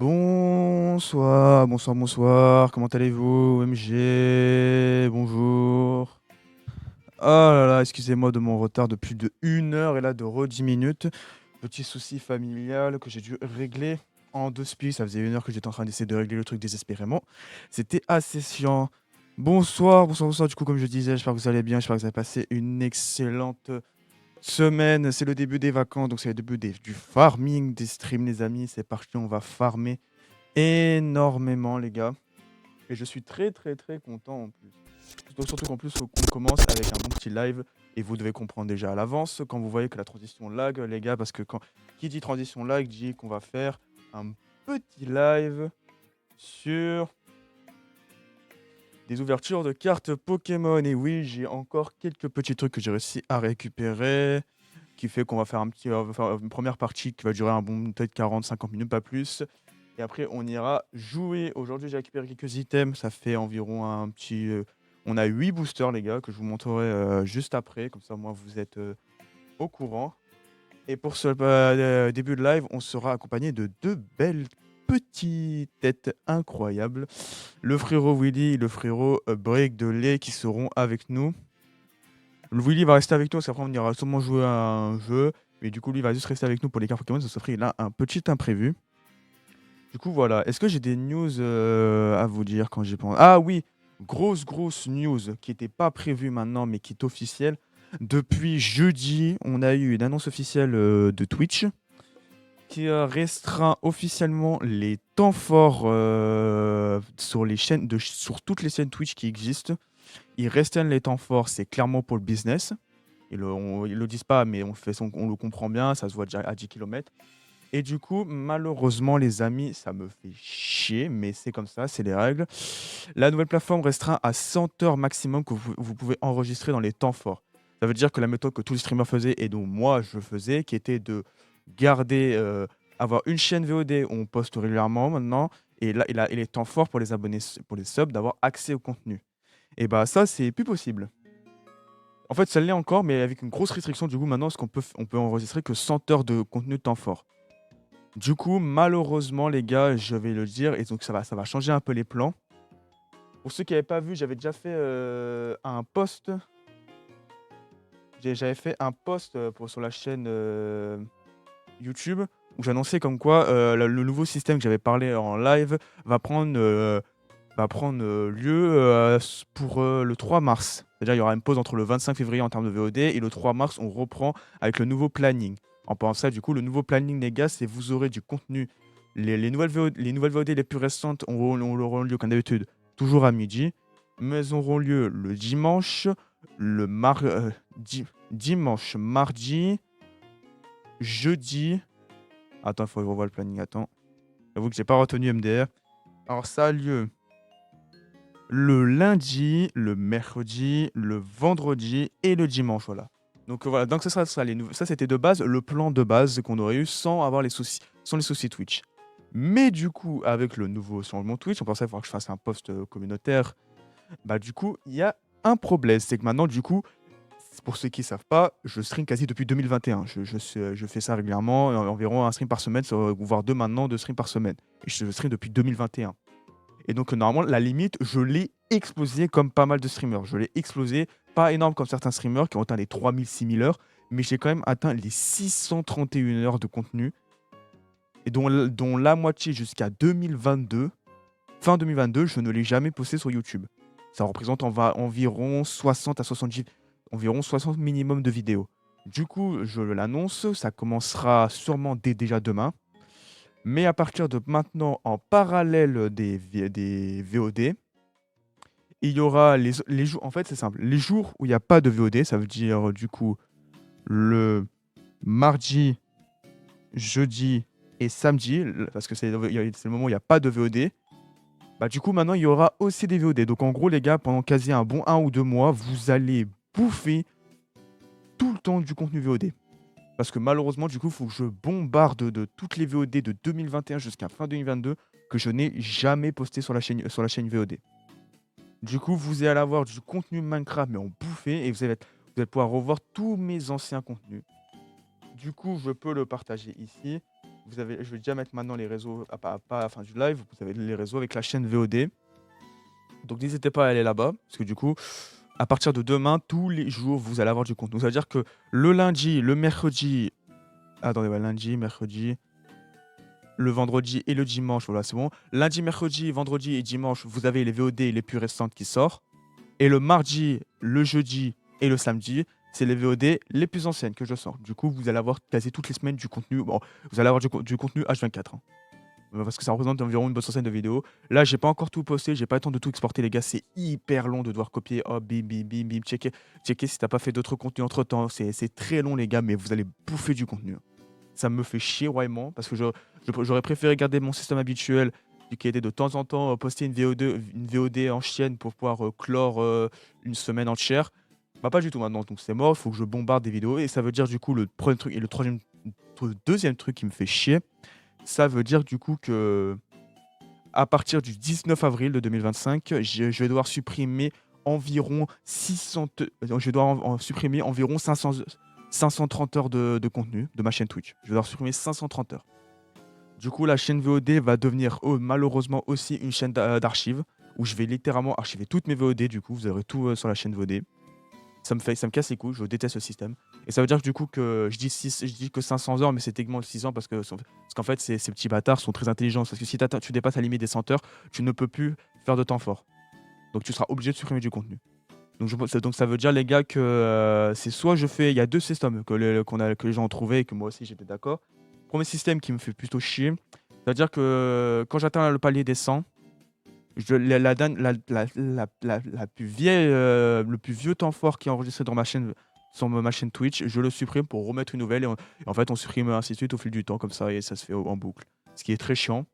Bonsoir, bonsoir, bonsoir. Comment allez-vous, MG? Bonjour. Oh là là, excusez-moi de mon retard de plus de 1 heure et là de 10 minutes. Petit souci familial que j'ai dû régler en 2 spies. Ça faisait 1 heure que j'étais en train d'essayer de régler le truc désespérément. C'était assez chiant. Bonsoir, bonsoir, bonsoir. Du coup, comme je disais, j'espère que vous allez bien. J'espère que vous avez passé une excellente semaine. C'est le début des vacances, donc c'est le début du farming, des streams, les amis. C'est parti, on va farmer énormément, les gars. Et je suis très, très, très content en plus. Surtout qu'en plus, on commence avec un bon petit live. Et vous devez comprendre déjà à l'avance quand vous voyez que la transition lag, les gars, parce que qui dit transition lag dit qu'on va faire un petit live sur des ouvertures de cartes Pokémon. Et oui, j'ai encore quelques petits trucs que j'ai réussi à récupérer, qui fait qu'on va faire une première partie qui va durer un bon peut-être 40-50 minutes, pas plus. Et après, on ira jouer. Aujourd'hui, j'ai récupéré quelques items. Ça fait environ un petit. On a 8 boosters, les gars, que je vous montrerai juste après. Comme ça, moi, vous êtes au courant. Et pour ce début de live, on sera accompagné de 2 belles petites têtes incroyables. Le frérot Willy et le frérot Break de lait qui seront avec nous. Le Willy va rester avec nous parce qu'après, on ira sûrement jouer à un jeu. Mais du coup, lui, il va juste rester avec nous pour les cartes Pokémon. Ça se ferait là un petit imprévu. Du coup, voilà. Est-ce que j'ai des news à vous dire quand j'y pense? Ah oui, grosse news qui n'était pas prévue maintenant, mais qui est officielle. Depuis jeudi, on a eu une annonce officielle de Twitch qui restreint officiellement les temps forts sur les chaînes sur toutes les chaînes Twitch qui existent. Ils restreignent les temps forts, c'est clairement pour le business. Ils le disent pas, mais on le comprend bien, ça se voit déjà à 10 km. Et du coup, malheureusement, les amis, ça me fait chier, mais c'est comme ça, c'est les règles. La nouvelle plateforme restreint à 100 heures maximum que vous pouvez enregistrer dans les temps forts. Ça veut dire que la méthode que tous les streamers faisaient et dont moi je faisais, qui était de garder, avoir une chaîne VOD où on poste régulièrement maintenant, et là, et les temps forts pour les abonnés, pour les subs, d'avoir accès au contenu. Et bah ça, c'est plus possible. En fait, ça l'est encore, mais avec une grosse restriction du coup maintenant, parce on peut enregistrer que 100 heures de contenu de temps fort. Du coup, malheureusement, les gars, je vais le dire, et donc ça va changer un peu les plans. Pour ceux qui n'avaient pas vu, j'avais déjà fait un post. J'avais fait un post sur la chaîne YouTube où j'annonçais comme quoi le nouveau système que j'avais parlé en live va prendre lieu pour le 3 mars. C'est-à-dire il y aura une pause entre le 25 février en termes de VOD et le 3 mars, on reprend avec le nouveau planning. En pensant ça, du coup, le nouveau planning, les gars, c'est vous aurez du contenu. Les nouvelles VOD les plus récentes auront lieu comme d'habitude, toujours à midi, mais elles auront lieu le dimanche, dimanche, mardi, jeudi. Attends, il faut que je revoie le planning. Attends. J'avoue que j'ai pas retenu MDR. Alors, ça a lieu le lundi, le mercredi, le vendredi et le dimanche. Voilà. Donc, voilà. Donc, ça sera ça. Ça, c'était de base le plan de base qu'on aurait eu sans les soucis Twitch. Mais du coup, avec le nouveau changement Twitch, on pensait qu'il faudra que je fasse un post communautaire. Bah, du coup, il y a un problème. C'est que maintenant, du coup, pour ceux qui ne savent pas, je stream quasi depuis 2021. Je fais ça régulièrement, environ un stream par semaine, voire deux maintenant, 2 streams par semaine. Et je stream depuis 2021. Et donc, normalement, la limite, je l'ai explosé comme pas mal de streamers. Je l'ai explosé, pas énorme comme certains streamers qui ont atteint les 3000, 6000 heures, mais j'ai quand même atteint les 631 heures de contenu, et dont la moitié jusqu'à 2022. Fin 2022, je ne l'ai jamais posté sur YouTube. Ça représente environ 60 à 70, environ 60 minimum de vidéos. Du coup, je l'annonce, ça commencera sûrement déjà demain. Mais à partir de maintenant, en parallèle des VOD, il y aura les jours. En fait, c'est simple. Les jours où il n'y a pas de VOD, ça veut dire du coup le mardi, jeudi et samedi, parce que c'est le moment où il n'y a pas de VOD. Bah, du coup, maintenant, il y aura aussi des VOD. Donc, en gros, les gars, pendant quasi un bon 1 ou 2 mois, vous allez bouffer tout le temps du contenu VOD. Parce que malheureusement, du coup, il faut que je bombarde de toutes les VOD de 2021 jusqu'à fin 2022 que je n'ai jamais posté sur la chaîne VOD. Du coup, vous allez avoir du contenu Minecraft, mais en bouffé, et vous allez pouvoir revoir tous mes anciens contenus. Du coup, je peux le partager ici. Je vais déjà mettre maintenant les réseaux, pas à la fin du live, vous avez les réseaux avec la chaîne VOD. Donc n'hésitez pas à aller là-bas, parce que du coup, à partir de demain, tous les jours, vous allez avoir du contenu. Ça veut dire que le lundi, le mercredi, attendez, ouais, lundi, mercredi, le vendredi et le dimanche, voilà, c'est bon. Lundi, mercredi, vendredi et dimanche, vous avez les VOD les plus récentes qui sortent. Et le mardi, le jeudi et le samedi, c'est les VOD les plus anciennes que je sors. Du coup, vous allez avoir quasi toutes les semaines du contenu. Bon, vous allez avoir du contenu H24. Hein. Parce que ça représente environ une bonne centaine de vidéos. Là, j'ai pas encore tout posté, j'ai pas le temps de tout exporter, les gars. C'est hyper long de devoir copier. Oh, bim, bim, bim, bim, checker si t'as pas fait d'autres contenus entre temps. C'est très long, les gars, mais vous allez bouffer du contenu. Ça me fait chier royalement parce que j'aurais préféré garder mon système habituel qui était de temps en temps poster une VOD en chaîne pour pouvoir clore une semaine entière. Bah, pas du tout maintenant, donc c'est mort. Il faut que je bombarde des vidéos. Et ça veut dire, du coup, le premier truc et le deuxième truc qui me fait chier. Ça veut dire du coup que à partir du 19 avril de 2025, je vais devoir supprimer environ 600, je vais devoir supprimer environ 530 heures de contenu de ma chaîne Twitch. Je vais devoir supprimer 530 heures. Du coup, la chaîne VOD va devenir malheureusement aussi une chaîne d'archives où je vais littéralement archiver toutes mes VOD. Du coup, vous aurez tout sur la chaîne VOD. Ça me casse les couilles, je déteste ce système. Et ça veut dire que du coup que je dis que 500 heures, mais c'est techniquement 600 parce qu'en fait, ces petits bâtards sont très intelligents. Parce que si tu dépasses la limite des 100 heures, tu ne peux plus faire de temps fort. Donc tu seras obligé de supprimer du contenu. Donc ça veut dire, les gars, que c'est soit je fais. Il y a deux systèmes que les gens ont trouvé et que moi aussi j'étais d'accord. Premier système qui me fait plutôt chier, c'est-à-dire que quand j'atteins le palier des 100, la plus vieille, le plus vieux temps fort qui est enregistré sur ma chaîne Twitch, je le supprime pour remettre une nouvelle. Et en fait, on supprime ainsi de suite au fil du temps, comme ça, et ça se fait en boucle. Ce qui est très chiant.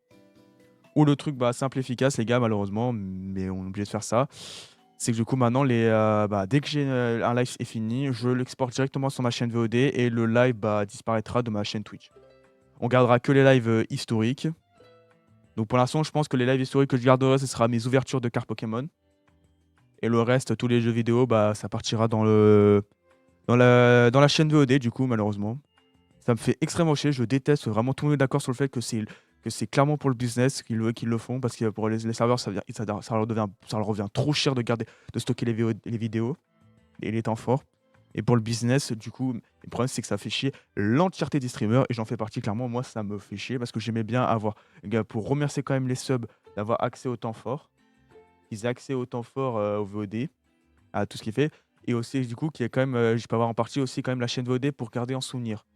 Ou le truc simple et efficace, les gars, malheureusement, mais on est obligé de faire ça. C'est que du coup, maintenant, dès que un live est fini, je l'exporte directement sur ma chaîne VOD et le live disparaîtra de ma chaîne Twitch. On gardera que les lives historiques. Donc pour l'instant, je pense que les lives historiques que je garderai, ce sera mes ouvertures de cartes Pokémon. Et le reste, tous les jeux vidéo, ça partira dans la chaîne VOD, du coup, malheureusement. Ça me fait extrêmement chier. Je déteste vraiment. Tout le monde est d'accord sur le fait que c'est clairement pour le business qu'ils le font. Parce que pour les serveurs, ça leur revient trop cher de stocker les vidéos et les temps forts. Et pour le business, du coup, le problème, c'est que ça fait chier l'entièreté des streamers et j'en fais partie clairement. Moi, ça me fait chier parce que j'aimais bien avoir, gars, pour remercier quand même les subs d'avoir accès au temps fort, qu'ils aient accès au temps fort au VOD, à tout ce qu'il fait. Et aussi, du coup, qu'il y ait quand même, je peux avoir en partie aussi quand même la chaîne VOD pour garder en souvenir.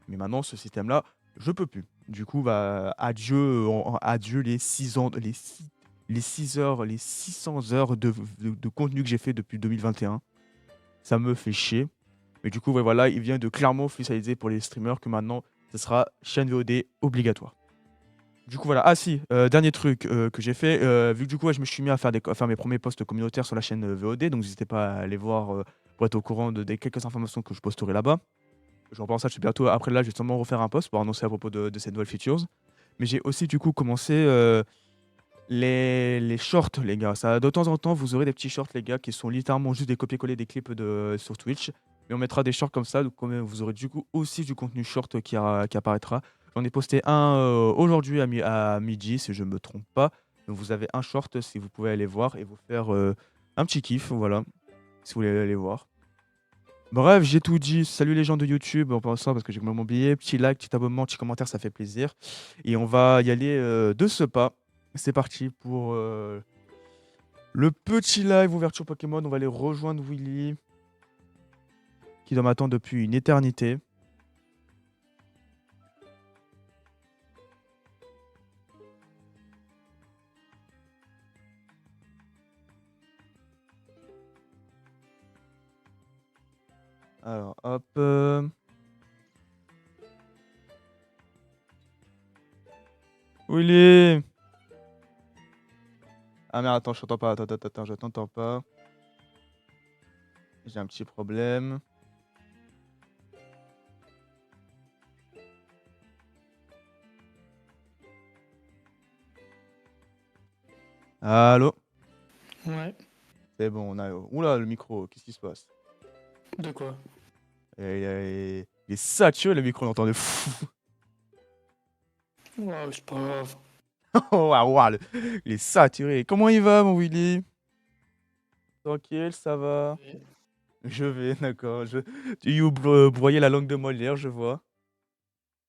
Mais maintenant, ce système-là, je peux plus. Du coup, bah, adieu, adieu les 6 ans, les 6 heures, les 600 heures de contenu que j'ai fait depuis 2021. Ça me fait chier. Mais du coup, ouais, voilà, il vient de clairement officialiser pour les streamers que maintenant, ce sera chaîne VOD obligatoire. Du coup, voilà. Ah si, dernier truc que j'ai fait, vu que du coup, ouais, je me suis mis à faire mes premiers posts communautaires sur la chaîne VOD, donc n'hésitez pas à aller voir pour être au courant des quelques informations que je posterai là-bas. Je repense à ça, je suis bientôt, après là, je vais sûrement refaire un post pour annoncer à propos de ces nouvelles features. Mais j'ai aussi du coup commencé les shorts, les gars. Ça, de temps en temps, vous aurez des petits shorts, les gars, qui sont littéralement juste des copier-coller des clips sur Twitch. Mais on mettra des shorts comme ça, donc vous aurez du coup aussi du contenu short qui apparaîtra. J'en ai posté un aujourd'hui à midi, si je ne me trompe pas. Donc vous avez un short, si vous pouvez aller voir et vous faire un petit kiff, voilà, si vous voulez aller voir. Bref, j'ai tout dit. Salut les gens de YouTube, en passant parce que j'ai complètement oublié. Petit like, petit abonnement, petit commentaire, ça fait plaisir. Et on va y aller de ce pas. C'est parti pour le petit live ouverture Pokémon. On va aller rejoindre Willy, qui doit m'attendre depuis une éternité. Alors, hop. Willy! Ah merde, attends, je t'entends pas. Attends, je t'entends pas. J'ai un petit problème. Allô? Ouais, C'est bon, on a. Oula, le micro, qu'est-ce qui se passe? de quoi? Il est saturé le micro, on entend de fou. Ouais, c'est pas grave. Oh, waouh, waouh, il est saturé. Comment il va, mon Willy? Tranquille, ça va? Et- Je vais, d'accord. Tu y broyer la langue de Molière, je vois.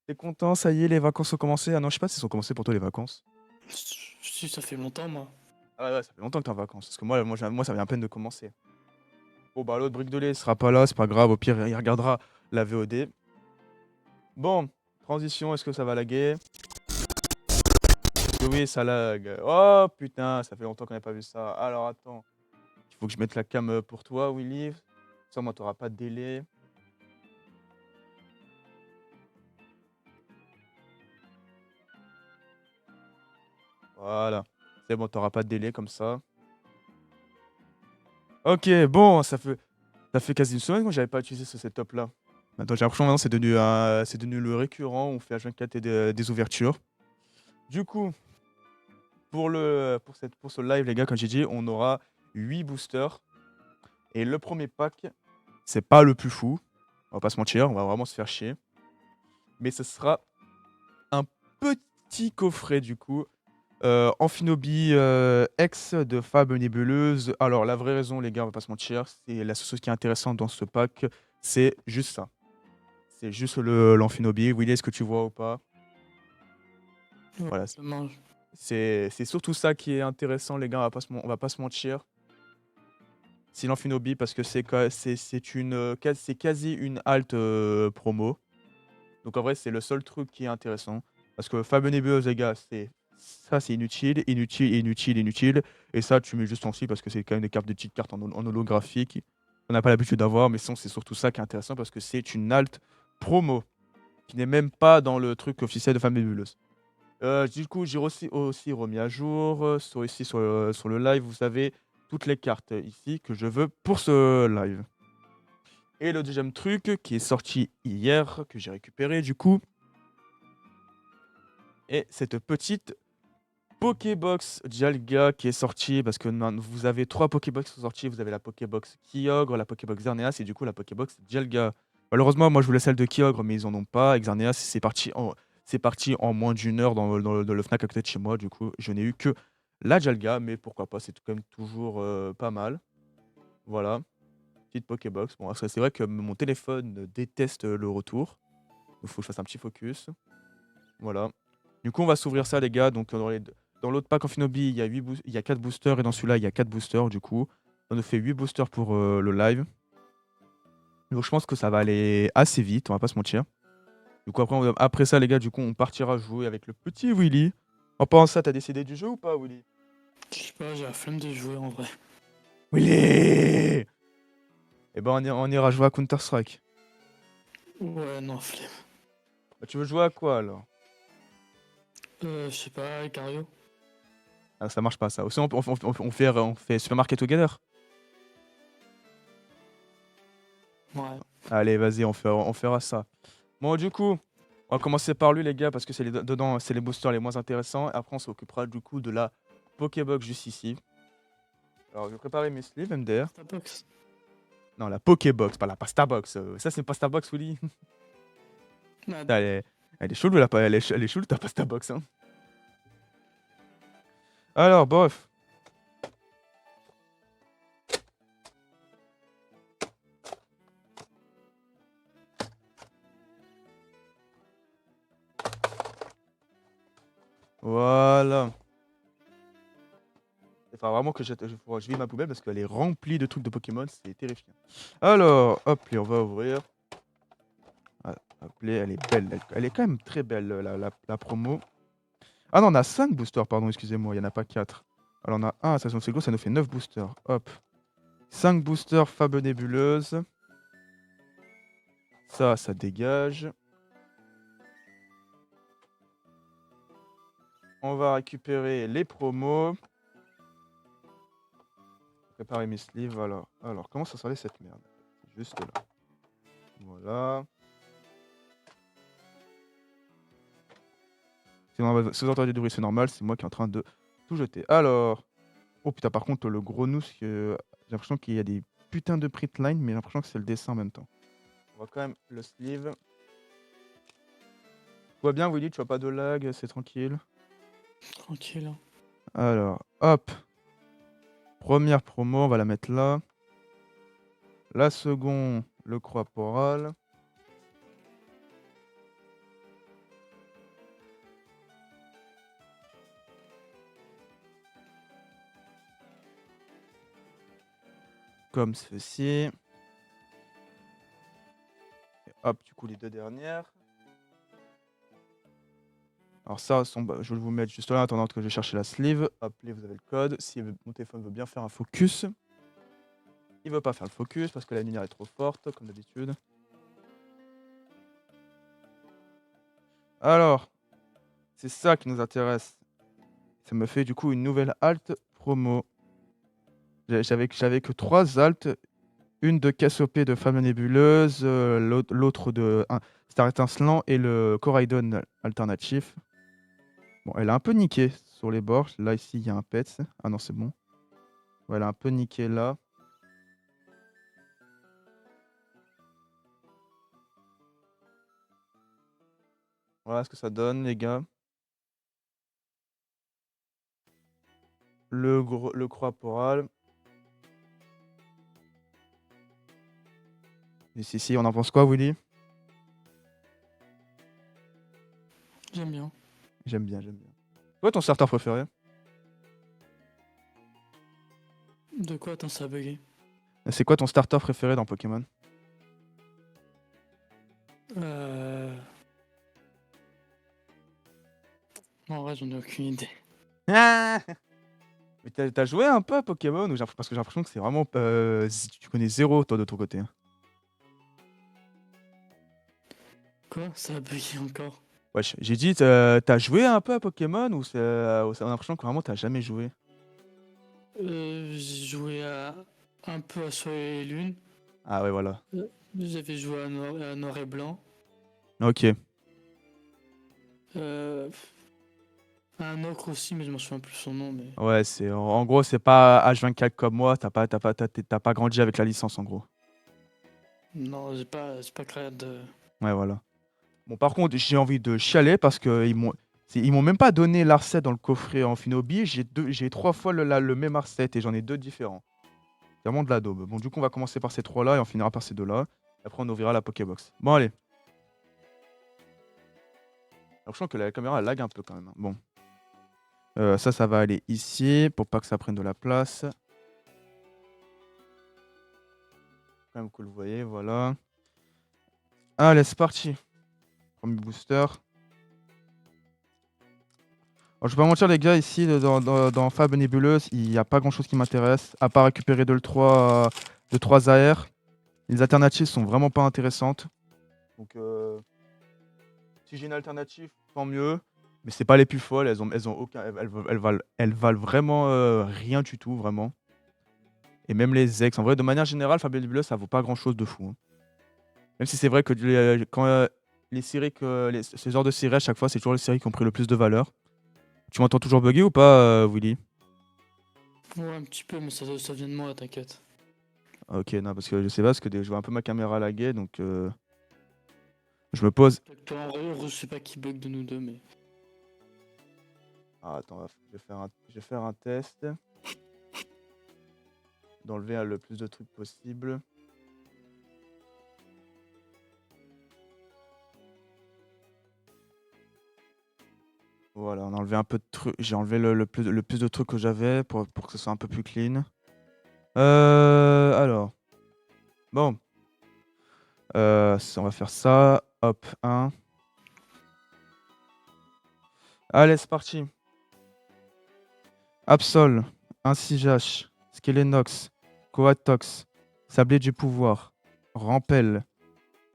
T'es content, ça y est, les vacances ont commencé? Ah non, je sais pas si elles ont commencé pour toi, les vacances. Si, ça fait longtemps, moi. Ah ouais, ça fait longtemps que t'es en vacances. Parce que moi, ça vient à peine de commencer. Bon, bah, l'autre brique de lait sera pas là, c'est pas grave. Au pire, il regardera la VOD. Bon, transition, est-ce que ça va laguer? Oui, ça lag. Oh putain, ça fait longtemps qu'on n'a pas vu ça. Alors attends, il faut que je mette la cam pour toi, Willy. Ça, moi, t'auras pas de délai. Voilà. C'est bon, t'auras pas de délai comme ça. Ok, bon, ça fait quasi une semaine que j'avais pas utilisé ce setup là. Maintenant, j'ai l'impression maintenant c'est devenu le récurrent. On fait H24 et des ouvertures. Du coup, pour ce live, les gars, comme j'ai dit, on aura 8 boosters. Et le premier pack, c'est pas le plus fou. On va pas se mentir, on va vraiment se faire chier. Mais ce sera un petit coffret du coup. Amphinobi X de Fab Nébuleuse. Alors, la vraie raison, les gars, on va pas se mentir, c'est la seule chose qui est intéressante dans ce pack, c'est juste ça. C'est juste l'Amphinobi. Willy, est-ce que tu vois ou pas? Ouais, Voilà. je mange. C'est surtout ça qui est intéressant, les gars, on va pas se mentir. C'est l'Amphinobi parce que c'est quasi une alt promo. Donc en vrai, c'est le seul truc qui est intéressant. Parce que Fab Nébuleuse, les gars, c'est inutile, inutile, inutile, inutile. Et ça, tu mets juste en si parce que c'est quand même des petites cartes en holographique. On n'a pas l'habitude d'avoir, mais sinon, c'est surtout ça qui est intéressant parce que c'est une alt promo qui n'est même pas dans le truc officiel de Fab Nébuleuse. Du coup, j'ai aussi remis à jour sur le live, vous savez, toutes les cartes ici que je veux pour ce live. Et le deuxième truc qui est sorti hier, que j'ai récupéré du coup, est cette petite Pokébox Dialga qui est sortie parce que vous avez 3 Pokébox qui sont sortis. Vous avez la Pokébox Kyogre, la Pokébox Xerneas et du coup la Pokébox Dialga. Malheureusement, moi je voulais celle de Kyogre, mais ils en ont pas. Xerneas, c'est parti en moins d'une heure dans le Fnac à côté de chez moi. Du coup, je n'ai eu que la Dialga, mais pourquoi pas, c'est quand même toujours pas mal. Voilà. petite Pokébox. Bon, c'est vrai que mon téléphone déteste le retour. Il faut que je fasse un petit focus. Voilà. Du coup, on va s'ouvrir ça, les gars. Donc, dans l'autre pack Amphinobi, il y a 4 boosters. Et dans celui-là, il y a 4 boosters. Du coup, on nous fait 8 boosters pour le live. Donc, je pense que ça va aller assez vite. On va pas se mentir. Du coup, après ça, les gars, du coup, on partira jouer avec le petit Willy. En pensant ça, t'as décidé du jeu ou pas, Willy? Je sais pas, j'ai la flemme de jouer en vrai. Willy! Eh ben, on ira jouer à Counter-Strike. Ouais, non, flemme. Bah, tu veux jouer à quoi, alors? Je sais pas, Icario. Ah, ça marche pas, ça. Aussi, on fait Supermarket Together. Ouais. Allez, vas-y, on fera ça. Bon, du coup, on va commencer par lui, les gars, parce que dedans, c'est les boosters les moins intéressants. Après, on s'occupera du coup de la Pokébox juste ici. Alors, je vais préparer mes sleeves, MDR. Starbucks. Non, la Pokébox, pas la Pastabox. Ça, c'est une Pastabox, Willy. Ah, Putain, elle est chelou, elle est chelou, ta Pastabox, hein. Alors, bref. Voilà. Il faudra vraiment que je vide ma poubelle parce qu'elle est remplie de trucs de Pokémon, c'est terrifiant. Alors, hop, on va ouvrir. Ah, hop, elle est belle, elle est quand même très belle, la promo. Ah non, on a 5 boosters, pardon, excusez-moi, il n'y en a pas 4. Alors on a 1, Assassin's Creed, ça nous fait 9 boosters. Hop. 5 boosters Fable Nébuleuse. Ça dégage. On va récupérer les promos. Préparer mes sleeves, alors comment ça s'enlève cette merde? C'est juste là. Voilà. Si vous entendez du bruit, c'est normal, c'est moi qui est en train de tout jeter. Alors. Oh putain, par contre, le gros nous, j'ai l'impression qu'il y a des putains de printline, mais j'ai l'impression que c'est le dessin en même temps. On va quand même le sleeve. Tu vois bien, Willy, tu vois pas de lag, c'est tranquille. tranquille. Hein. Alors, hop. Première promo, on va la mettre là. La seconde, le corporal. Comme ceci. Et hop, du coup, les deux dernières. Alors ça, je vais vous mettre juste là en attendant que je cherche la sleeve. Hop, là, vous avez le code. Si mon téléphone veut bien faire un focus. Il veut pas faire le focus parce que la lumière est trop forte, comme d'habitude. Alors, c'est ça qui nous intéresse. Ça me fait du coup une nouvelle alt promo. J'avais que 3 alts. Une de Cassiope de Femme Nébuleuse, l'autre de Star Étincelant et le Coraidon alternatif. Bon, elle a un peu niqué sur les bords. Là, ici, il y a un pet. Ah non, c'est bon. Ouais, elle a un peu niqué là. Voilà ce que ça donne, les gars. Le corporal. Et si, on en pense quoi, Willy? J'aime bien. J'aime bien. Toi, ton starter préféré? De quoi? Attends, ça a bugué. C'est quoi ton starter préféré dans Pokémon? En vrai, j'en ai aucune idée. Ah mais t'as joué un peu à Pokémon parce que j'ai l'impression que c'est vraiment. Tu connais zéro, toi, de ton côté. Hein. Quoi? Ça a bugué encore? Wesh, j'ai dit, t'as joué un peu à Pokémon ou on a l'impression que vraiment t'as jamais joué? J'ai joué un peu à Soleil et Lune. Ah ouais, voilà. J'avais joué à Noir et Blanc. Ok. Un ocre aussi, mais je m'en souviens plus son nom. Mais... Ouais, en gros, c'est pas H24 comme moi, t'as pas grandi avec la licence en gros. Non, j'ai pas créé de... Ouais, voilà. Bon, par contre, j'ai envie de chialer parce que ils m'ont même pas donné l'Arset dans le coffret Amphinobi. J'ai 3 fois le même Arset et j'en ai 2 différents. vraiment de la daube. Bon, du coup, on va commencer par ces trois-là et on finira par ces deux-là. Après, on ouvrira la Pokébox. Bon, allez. Alors, je sens que la caméra elle lag un peu quand même, hein. Bon. Ça va aller ici pour pas que ça prenne de la place. Comme que vous le voyez, voilà. Allez, c'est parti. Premier booster. Alors, je vais pas mentir, les gars, ici, dans Fab Nébuleuse, il n'y a pas grand chose qui m'intéresse, à part récupérer de 3 AR. Les alternatives sont vraiment pas intéressantes. Donc, si j'ai une alternative, tant mieux. Mais c'est pas les plus folles, elles ont aucun. Elles valent vraiment rien du tout, vraiment. Et même les ex. En vrai, de manière générale, Fab Nébuleuse, ça vaut pas grand chose de fou, hein. Même si c'est vrai que quand les séries ces genres de séries, à chaque fois, c'est toujours les séries qui ont pris le plus de valeur. Tu m'entends toujours bugger ou pas, Willy? Ouais, un petit peu, mais ça vient de moi, t'inquiète. Ok, non, parce que je sais pas, parce que je vois un peu ma caméra laguer, donc je me pose. En vrai, je sais pas qui bug de nous deux, mais. Ah, attends, je vais faire un test. D'enlever le plus de trucs possible. Voilà, on a enlevé un peu de trucs. J'ai enlevé le plus de trucs que j'avais pour que ce soit un peu plus clean. Alors. Bon. On va faire ça. Hop, 1. Allez, c'est parti. Absol, Incijash, Skelenox, Coatox, Sablier du pouvoir, Rampel,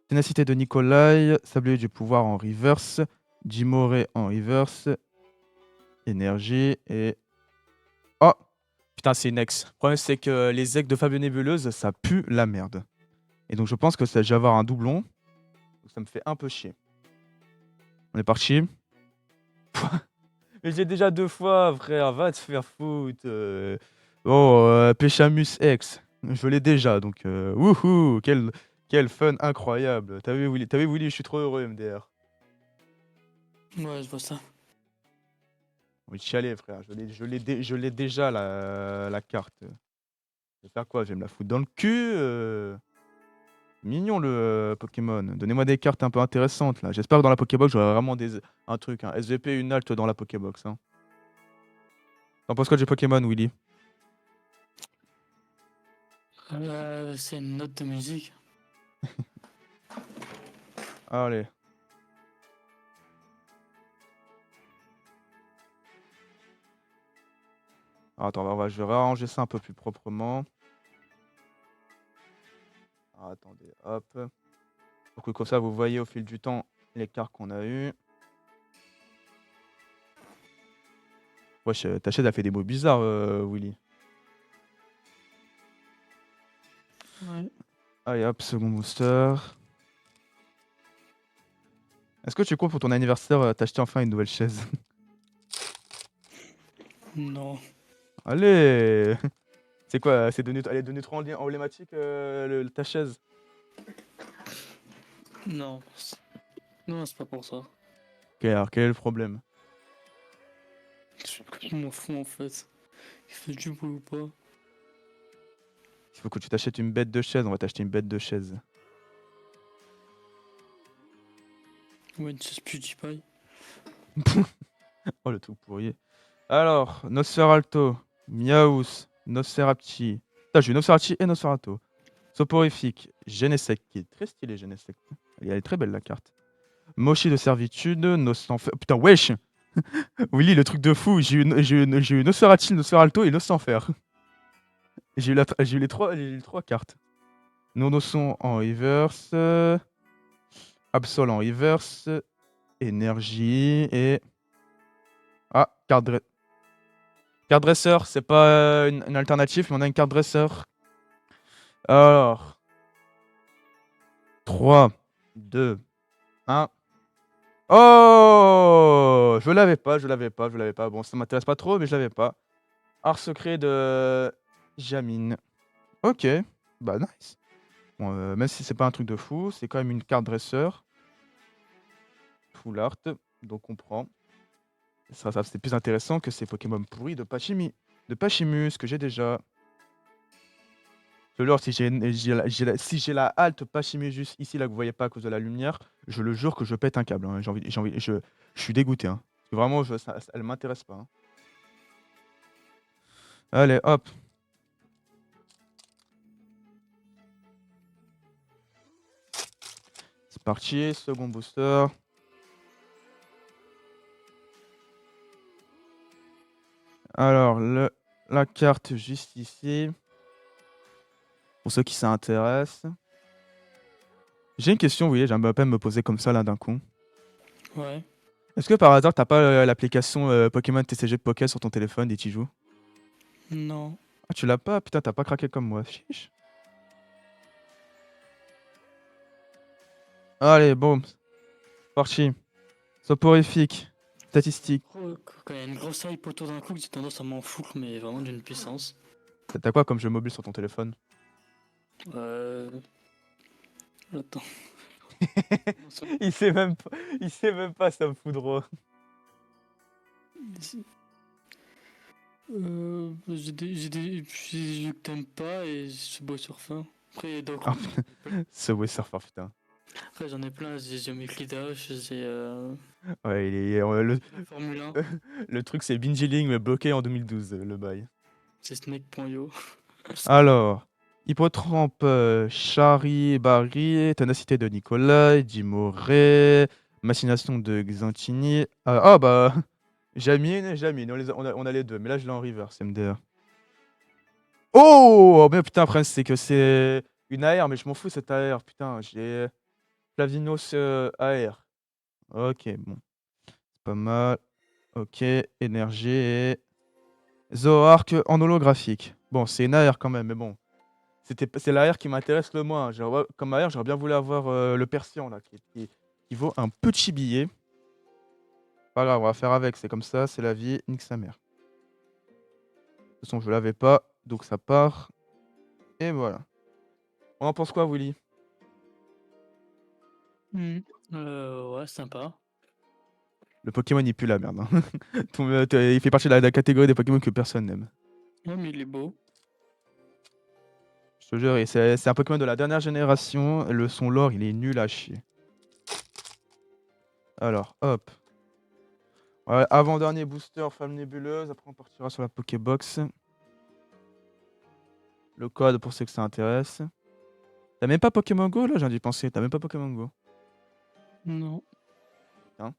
Ténacité de Nikolai, Sablier du pouvoir en reverse, Jimoré en reverse, Énergie et... Oh! Putain, c'est une ex. Le problème, c'est que les ex de Fabio Nébuleuse, ça pue la merde. Et donc, je pense que ça, je vais avoir un doublon. Donc, ça me fait un peu chier. On est parti. Mais j'ai déjà 2 fois, frère. Va te faire foutre. Bon, Péchamus X. Je l'ai déjà, donc wouhou, quel fun incroyable. T'as vu Willy, je suis trop heureux, MDR. Ouais, je vois ça. Oui, chialer, frère. Je l'ai déjà, la carte. Je vais faire quoi? Je vais me la foutre dans le cul. Mignon le Pokémon. Donnez-moi des cartes un peu intéressantes là. J'espère que dans la Pokébox, j'aurai vraiment un truc, un SVP, une halte dans la Pokébox, hein. T'en penses quoi du Pokémon, Willy? C'est une note de musique. Allez. Alors, attends, je vais réarranger ça un peu plus proprement. Alors, attendez, hop. Pour que comme ça, vous voyez au fil du temps les cartes qu'on a eues. Wesh, Tached a fait des mots bizarres, Willy. Ouais. Allez, hop, second booster. Est-ce que tu comptes pour ton anniversaire t'acheter enfin une nouvelle chaise? Non. Allez! C'est quoi? Elle est devenue trop emblématique, ta chaise? Non. Non, c'est pas pour ça. Ok, alors quel est le problème? Je m'en fous en fait. Il fait du bruit ou pas. Il faut que tu t'achètes une bête de chaise, on va t'acheter une bête de chaise. Ouais, une chaise PewDiePie. Oh, le truc pourri. Alors, Nosferalto, Miaus, Nosferapti. Putain, j'ai eu Nosferapti et Nosferatu. Soporifique, Genesect, qui est très stylé, Genesect. Elle est très belle la carte. Moshi de servitude, Nocenfer. Putain, wesh! Willy, le truc de fou, j'ai eu Nosferatu, Nosferalto et Nocenfer. J'ai eu les trois cartes. Nonoson en reverse, Absol en reverse, Énergie et. Ah, carte dresseur, c'est pas une alternative, mais on a une carte dresseur. Alors, 3, 2, 1. Oh! Je l'avais pas, je l'avais pas, je l'avais pas. Bon, ça m'intéresse pas trop, mais je l'avais pas. Art secret de Jamine. Ok, bah nice. Bon, même si c'est pas un truc de fou, c'est quand même une carte dresseur. Full art, donc on prend. Ça c'est plus intéressant que ces Pokémon pourris de Pachimi. De Pachimus, que j'ai déjà. Le lore, si si j'ai la halte Pachimijus ici, là, que vous voyez pas à cause de la lumière, je le jure que je pète un câble, hein. Je suis dégoûté, hein. Parce que vraiment, elle m'intéresse pas, hein. Allez, hop. C'est parti, second booster. Alors, la carte juste ici. Pour ceux qui s'intéressent. J'ai une question, oui, j'aimerais pas me poser comme ça là d'un coup. Ouais. Est-ce que par hasard t'as pas l'application Pokémon TCG Pocket sur ton téléphone et t'y joues? Non. Ah, tu l'as pas? Putain, t'as pas craqué comme moi. Chiche. Allez, boum. Parti. Soporifique. Statistique. Quand il y a une grosse hype autour d'un coup, j'ai tendance à m'en foutre, mais vraiment d'une puissance. T'as quoi comme jeu mobile sur ton téléphone? Euh... Attends. Il sait même pas, ça me fout drôle. J'ai des jeux que t'aimes pas et je bois sur fin. Après, donc, Ah, Subway Surfer, putain. après j'en ai plein, j'ai Geometry Dash, j'ai Ouais, la Formule 1, le truc c'est Bingeling mais bloqué en 2012, le bail. c'est Snake.io. Alors, Hippotrampe, Chari, Barry, Ténacité de Nicolas, Dimoré, Machination de Xantini. Ah bah, Jamine, on a les deux, mais là je l'ai en reverse, MDR. Oh, mais putain, après c'est que c'est une AR, mais je m'en fous cette AR, putain, j'ai Flavinos AR. Ok, bon, c'est pas mal. Ok, énergie et Zoroark en holographique. Bon, c'est une AR quand même, mais bon. C'est l'AR qui m'intéresse le moins. Comme AR, j'aurais bien voulu avoir le Persian, là, qui vaut un petit billet. Pas grave, on va faire avec, c'est comme ça, c'est la vie, nique sa mère. De toute façon, je l'avais pas, donc ça part. Et voilà. On en pense quoi, Willy? Ouais, sympa. Le Pokémon, il pue la merde, hein. Il fait partie de la catégorie des Pokémon que personne n'aime. Ouais, mais il est beau. Je te jure, et c'est un Pokémon de la dernière génération. Son lore, il est nul à chier. Alors, hop. Ouais, avant-dernier booster, flamme nébuleuse. Après, on partira sur la Pokébox. Le code pour ceux que ça intéresse. T'as même pas Pokémon Go là, j'ai dû penser. T'as même pas Pokémon Go. Non. Hein.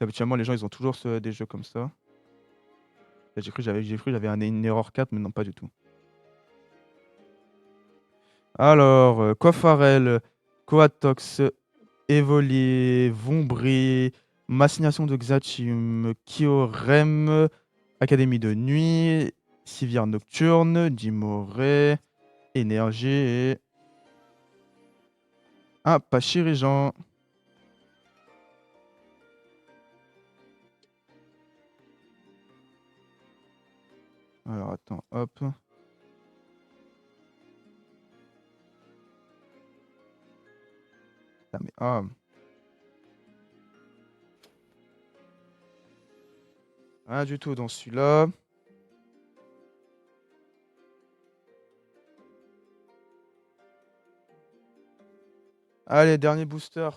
Habituellement, les gens ils ont toujours des jeux comme ça. J'ai cru que j'avais une erreur 4, mais non, pas du tout. Alors, Coifarel, Coatox, Evoli, Vombri, Massignation de Xatium, Kyurem, Académie de Nuit, Civière Nocturne, Dimoré, Énergie et. Ah, pas Chirijan. Alors, attends, hop. Ah, mais, ah. Rien du tout dans celui-là. Allez, dernier booster.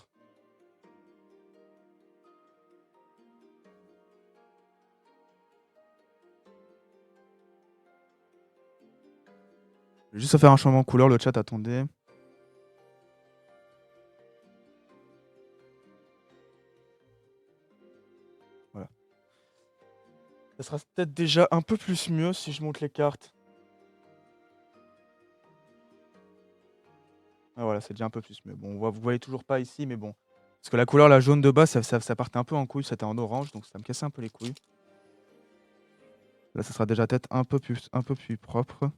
Je vais juste faire un changement de couleur, le chat, attendez. Voilà. Ça sera peut-être déjà un peu plus mieux si je monte les cartes. Ah, voilà, c'est déjà un peu plus mieux. Bon, vous voyez toujours pas ici, mais bon. Parce que la couleur, la jaune de base, ça partait un peu en couille, c'était en orange, donc ça me cassait un peu les couilles. Là, ça sera déjà peut-être un peu plus propre.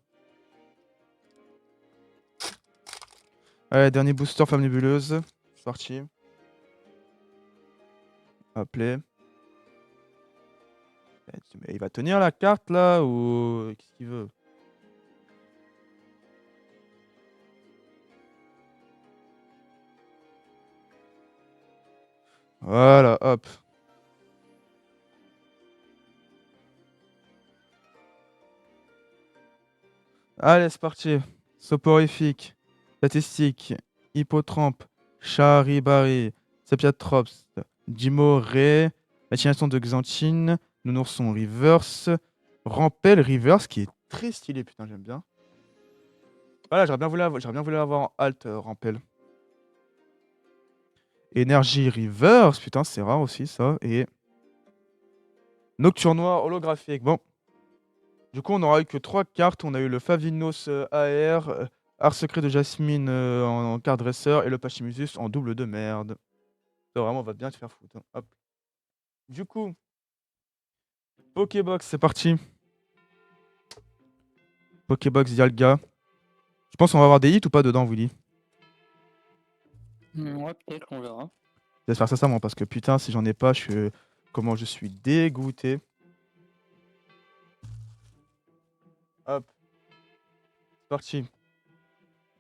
Allez, dernier booster flamme nébuleuse. C'est parti. Appelé. Mais il va tenir la carte là ou qu'est-ce qu'il veut? Voilà, hop. Allez, c'est parti. Soporifique, statistique, hippotrampe, charibari, sapiatrops, dimoré, machination de xanthine, nounourson reverse, rampel reverse qui est très stylé, putain, j'aime bien. Voilà, j'aurais bien voulu avoir en alt rampel. Énergie reverse, putain, c'est rare aussi ça. Et nocturne noir holographique. Bon, du coup, on n'aura eu que 3 cartes. On a eu le Favinos AR, Art secret de Jasmine en carte dresseur et le Pachymusus en double de merde. Ça, vraiment, on va bien te faire foutre, hein. Hop. Du coup, Pokébox, c'est parti. Pokébox Dialga. Je pense qu'on va avoir des hits ou pas dedans, Willy? Ouais, peut-être, on verra. J'espère sincèrement parce que putain, si j'en ai pas, comment je suis dégoûté. Hop, c'est parti.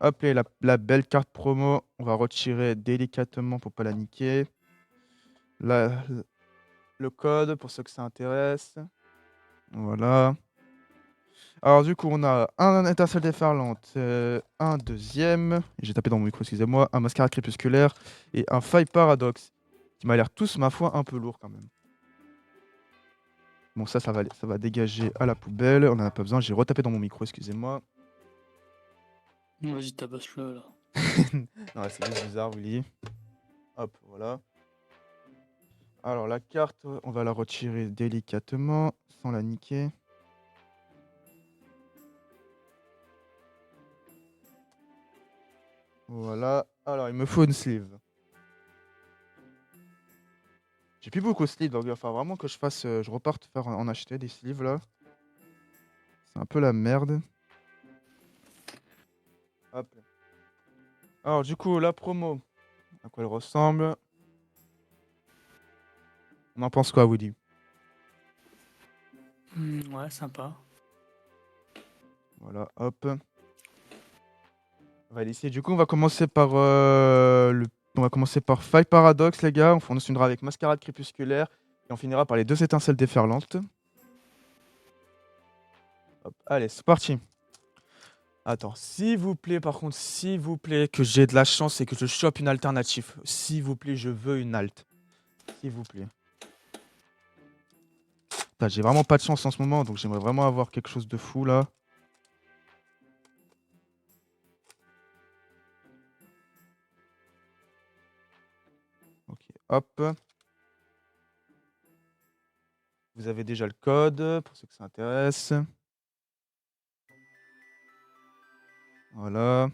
Hop, et la belle carte promo, on va retirer délicatement pour pas la niquer. La- le code pour ceux que ça intéresse. Voilà. Alors du coup, on a un étincelle déferlante, un deuxième, j'ai tapé dans mon micro, excusez-moi, un mascarade crépusculaire et un faille paradoxe, qui m'a l'air tous, ma foi, un peu lourd quand même. Bon, ça va dégager à la poubelle, on en a pas besoin, j'ai retapé dans mon micro, excusez-moi. Vas-y, tabasse-le là. Non, c'est juste bizarre, Willy. Hop, voilà. Alors la carte, on va la retirer délicatement, sans la niquer. Voilà. Alors, il me faut une sleeve. J'ai plus beaucoup de sleeves, donc il va falloir vraiment que je reparte faire en acheter des sleeves là. C'est un peu la merde. Hop. Alors du coup, la promo, à quoi elle ressemble? On en pense quoi, Woody? Ouais, sympa. Voilà, hop. On va laisser. Du coup, on va commencer par on va commencer par Five Paradox, les gars. On finira avec Mascarade crépusculaire et on finira par les deux étincelles déferlantes. Hop. Allez, c'est parti. Attends, s'il vous plaît, par contre, s'il vous plaît, que j'ai de la chance et que je chope une alternative. S'il vous plaît, je veux une alt. S'il vous plaît. Putain, j'ai vraiment pas de chance en ce moment, donc j'aimerais vraiment avoir quelque chose de fou là. Ok, hop. Vous avez déjà le code pour ceux que ça intéresse. Voilà.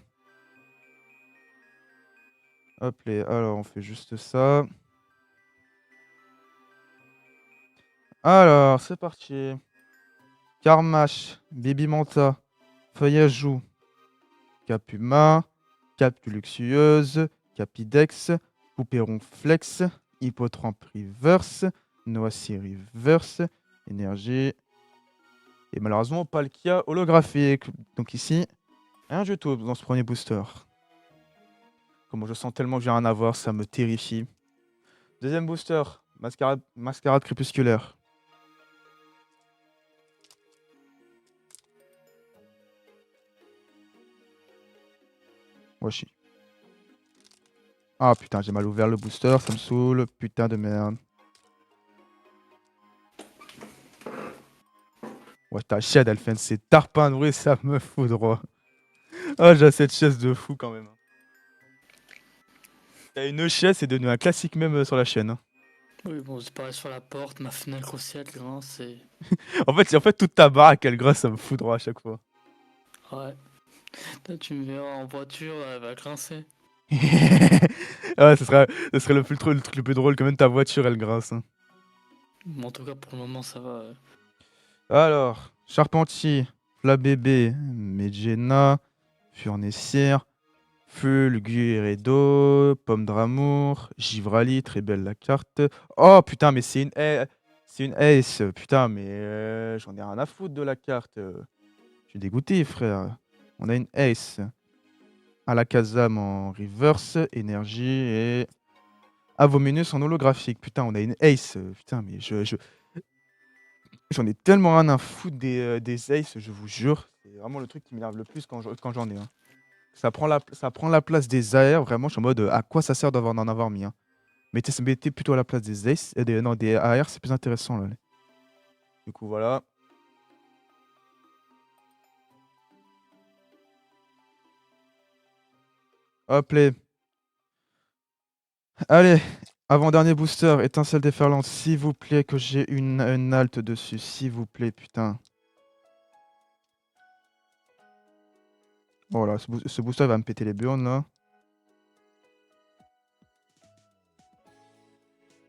Hop, alors on fait juste ça. Alors, c'est parti. Carmache, Baby Manta, Feuillage Joue, Capuma, Capu Luxueuse, Capidex, Poupéron Flex, Hippotrampe Reverse, Noisy Reverse, Énergie. Et malheureusement, pas le Kia holographique. Donc ici, rien du tout dans ce premier booster. Comment je sens tellement que j'ai rien à voir, ça me terrifie. Deuxième booster, Mascarade crépusculaire. Washi. Ah putain, j'ai mal ouvert le booster, ça me saoule. Putain de merde. Ouais, ta chienne, elle fait ses tarpins de bruit, ça me fout droit. Ah, j'ai cette chaise de fou quand même. T'as une chaise, c'est devenu un classique même sur la chaîne, hein. Oui, bon, c'est pareil sur la porte, ma fenêtre aussi, elle grince, c'est. En fait, toute ta baraque, elle grince, ça me fout droit à chaque fois. Ouais. Là, tu me verras en voiture, elle va grincer. Ouais, ce serait le truc le plus drôle que même ta voiture, elle grince, hein. Bon, en tout cas, pour le moment, ça va. Alors, Charpentier, Flabébé, Medjena, Furnessière, Fulguredo, Pomme d'amour, Givrali, très belle la carte. Oh putain, mais c'est une ace. Putain, mais j'en ai rien à foutre de la carte. Je suis dégoûté, frère. On a une ace. Alakazam en reverse, énergie et Avominus en holographique. Putain, on a une ace. Putain, mais J'en ai tellement rien à foutre des aces, je vous jure. C'est vraiment le truc qui m'énerve le plus quand j'en ai, hein. Ça prend la place des AR, vraiment, je suis en mode, à quoi ça sert d'en avoir mis, hein? Mettez plutôt à la place des aces, non, des AR, c'est plus intéressant, là. Du coup, voilà. Hop les. Allez, avant-dernier booster, étincelle déferlante, s'il vous plaît, que j'ai une halte dessus, s'il vous plaît, putain. Oh là, ce booster il va me péter les burnes là.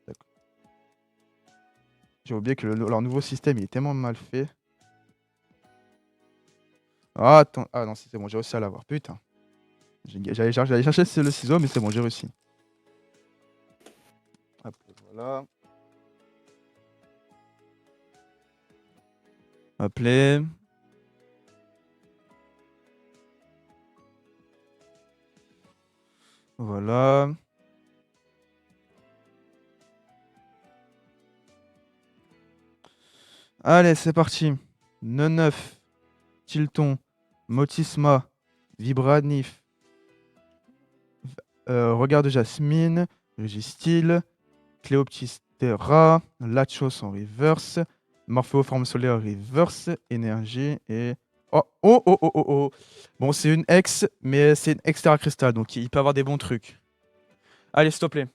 D'accord. J'ai oublié que leur nouveau système il est tellement mal fait. Ah, attends, ah non, c'est bon, j'ai réussi à l'avoir, putain. J'allais chercher le ciseau, mais c'est bon, j'ai réussi. Hop, voilà. Hop les. Voilà. Allez, c'est parti. Neuf, Tilton, Motisma, Vibranif, Regard de Jasmine, Registyle, Cléoptistera, Lachos en reverse, Morphéoforme solaire en reverse, Énergie et... Oh, oh, oh, oh, oh, oh. Bon, c'est une ex, mais c'est une ex Terra Crystal, donc il peut avoir des bons trucs. Allez, s'il te plaît.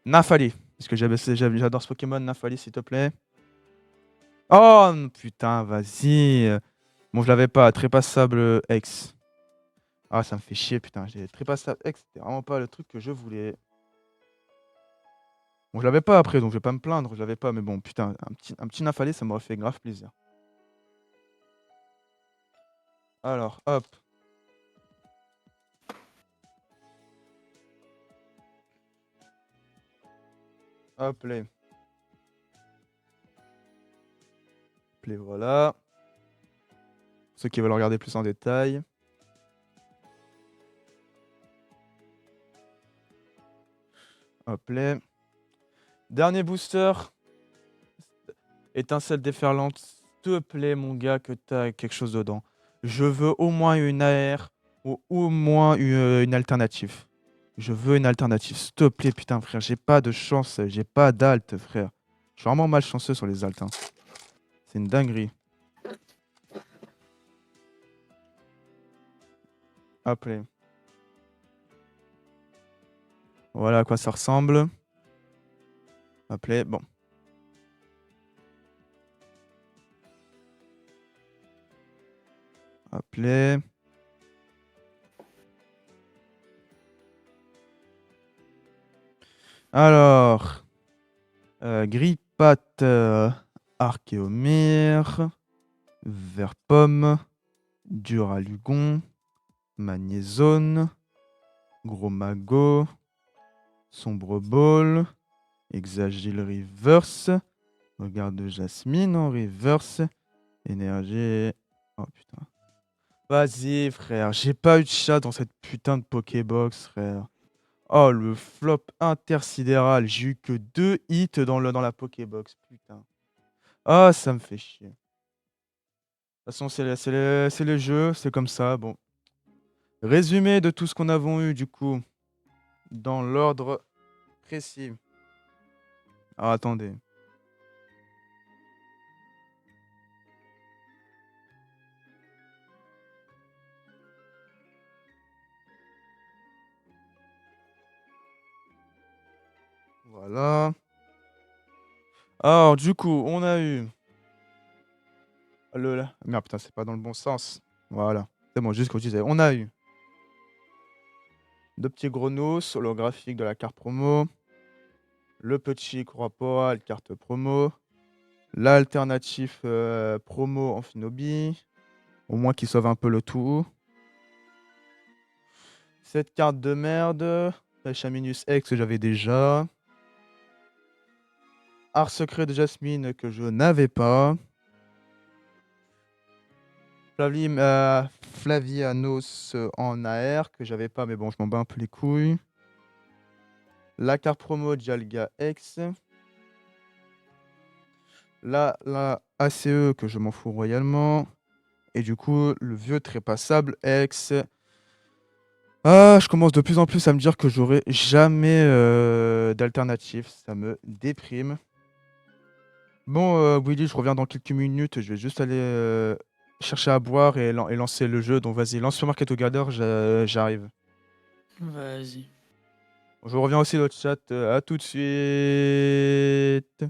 Nafali, parce que j'adore ce Pokémon, Nafali, s'il te plaît. Oh, putain, vas-y. Bon, je l'avais pas, Trépassable ex. Ah, ça me fait chier, putain. Trépassable ex, c'était vraiment pas le truc que je voulais. Bon, je l'avais pas après, donc je vais pas me plaindre, je l'avais pas, mais bon, putain, un petit Nafalé, ça m'aurait fait grave plaisir. Alors, hop. Hop, les voilà. Ceux qui veulent regarder plus en détail. Hop, les. Dernier booster. Étincelle déferlante. S'il te plaît, mon gars, que t'as quelque chose dedans. Je veux au moins une AR ou au moins une alternative. Je veux une alternative. S'il te plaît, putain, frère. J'ai pas de chance. J'ai pas d'alt, frère. Je suis vraiment malchanceux sur les alts, hein. C'est une dinguerie. Hop, les. Voilà à quoi ça ressemble. Hop, les. Bon. Hop, les. Alors. Grippat, Archéomère, Verpomme, Duralugon, Magnézone, Gros Mago, Sombre Ball, Exagile Reverse, Regard de Jasmine en reverse, Énergie. Oh putain. Vas-y, frère, j'ai pas eu de chat dans cette putain de Pokébox, frère. Oh, le flop intersidéral. J'ai eu que 2 hits dans la Pokébox, putain. Ah, ça me fait chier. De toute façon, c'est le jeu, c'est comme ça. Bon. Résumé de tout ce qu'on avons eu, du coup, dans l'ordre précis. Ah, attendez. Voilà. Alors, du coup, on a eu... Merde, putain, c'est pas dans le bon sens. Voilà. C'est bon, juste ce que je disais. On a eu 2 petits Grenouilles holographiques de la carte promo. Le petit Corporal carte promo. L'alternatif promo en Finobi. Au moins qu'il sauve un peu le tout. Cette carte de merde. Chaminus X que j'avais déjà. Art secret de Jasmine que je n'avais pas. Flavianos en AR que j'avais pas, mais bon, je m'en bats un peu les couilles. La carte promo Dialga X. La ACE que je m'en fous royalement. Et du coup, le vieux trépassable ex. Ah, je commence de plus en plus à me dire que j'aurai jamais d'alternative. Ça me déprime. Bon, Willy, je reviens dans quelques minutes. Je vais juste aller chercher à boire et lancer le jeu. Donc vas-y, lance sur Market Together, j'arrive. Vas-y. Je reviens aussi dans le chat. À tout de suite.